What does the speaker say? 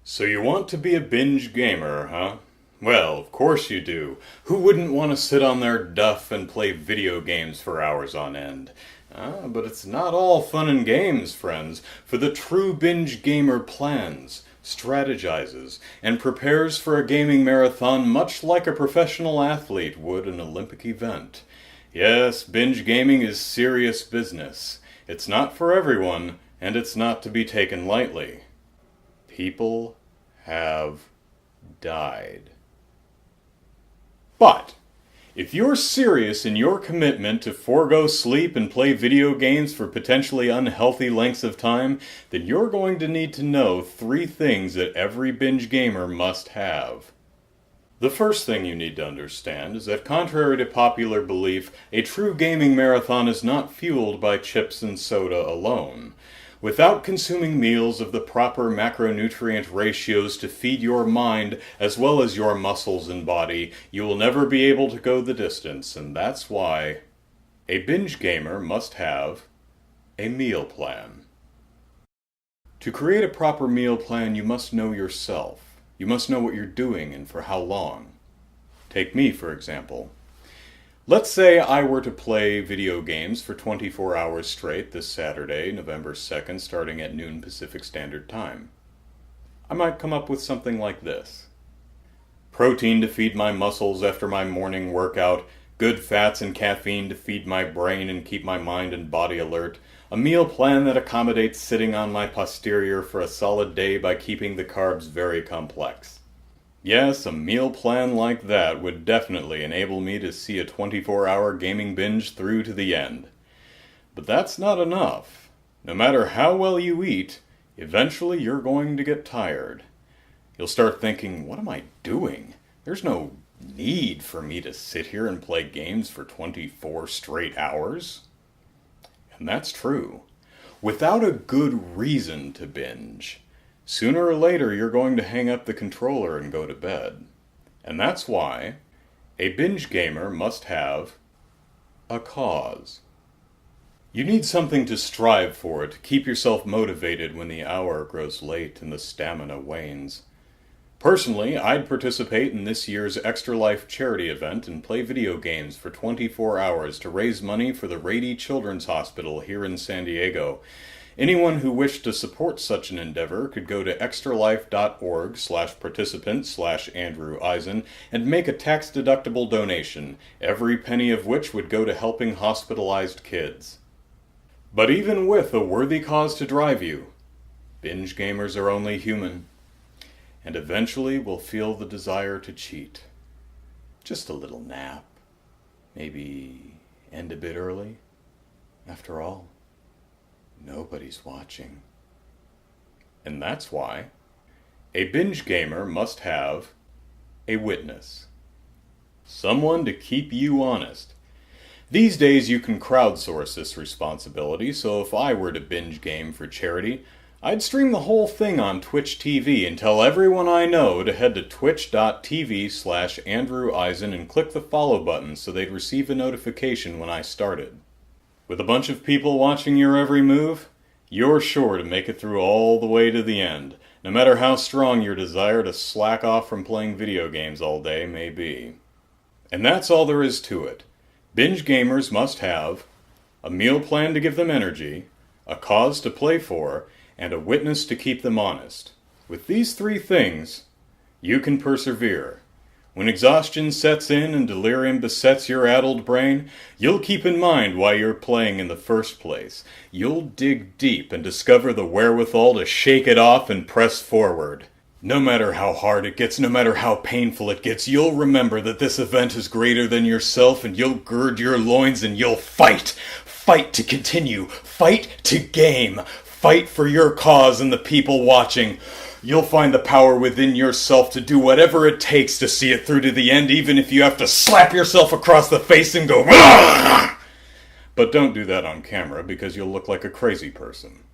So you want to be a binge gamer, huh? Well, of course you do. Who wouldn't want to sit on their duff and play video games for hours on end? But it's not all fun and games, friends, for the true binge gamer plans, strategizes, and prepares for a gaming marathon much like a professional athlete would an Olympic event. Yes, binge gaming is serious business. It's not for everyone, and it's not to be taken lightly. People have died. But if you're serious in your commitment to forego sleep and play video games for potentially unhealthy lengths of time, then you're going to need to know 3 things that every binge gamer must have. The first thing you need to understand is that contrary to popular belief, a true gaming marathon is not fueled by chips and soda alone. Without consuming meals of the proper macronutrient ratios to feed your mind as well as your muscles and body, you will never be able to go the distance, and that's why a binge gamer must have a meal plan. To create a proper meal plan, you must know yourself. You must know what you're doing and for how long. Take me, for example. Let's say I were to play video games for 24 hours straight this Saturday, November 2nd, starting at noon Pacific Standard Time. I might come up with something like this. Protein to feed my muscles after my morning workout, good fats and caffeine to feed my brain and keep my mind and body alert, a meal plan that accommodates sitting on my posterior for a solid day by keeping the carbs very complex. Yes, a meal plan like that would definitely enable me to see a 24-hour gaming binge through to the end. But that's not enough. No matter how well you eat, eventually you're going to get tired. You'll start thinking, what am I doing? There's no need for me to sit here and play games for 24 straight hours. And that's true. Without a good reason to binge, sooner or later you're going to hang up the controller and go to bed. And that's why a binge gamer must have a cause. You need something to strive for to keep yourself motivated when the hour grows late and the stamina wanes. Personally, I'd participate in this year's Extra Life charity event and play video games for 24 hours to raise money for the Rady Children's Hospital here in San Diego. Anyone who wished to support such an endeavor could go to extralife.org/participant/Andrew Eisen and make a tax-deductible donation, every penny of which would go to helping hospitalized kids. But even with a worthy cause to drive you, binge gamers are only human, and eventually will feel the desire to cheat. Just a little nap. Maybe end a bit early. After all, nobody's watching. And that's why a binge gamer must have a witness. Someone to keep you honest. These days you can crowdsource this responsibility, so if I were to binge game for charity, I'd stream the whole thing on Twitch TV and tell everyone I know to head to twitch.tv/Andrew Eisen and click the follow button so they'd receive a notification when I started. With a bunch of people watching your every move, you're sure to make it through all the way to the end, no matter how strong your desire to slack off from playing video games all day may be. And that's all there is to it. Binge gamers must have a meal plan to give them energy, a cause to play for, and a witness to keep them honest. With these 3 things, you can persevere. When exhaustion sets in and delirium besets your addled brain, you'll keep in mind why you're playing in the first place. You'll dig deep and discover the wherewithal to shake it off and press forward. No matter how hard it gets, no matter how painful it gets, you'll remember that this event is greater than yourself, and you'll gird your loins and you'll fight. Fight to continue. Fight to game. Fight for your cause and the people watching. You'll find the power within yourself to do whatever it takes to see it through to the end, even if you have to slap yourself across the face and go, "Argh!" But don't do that on camera because you'll look like a crazy person.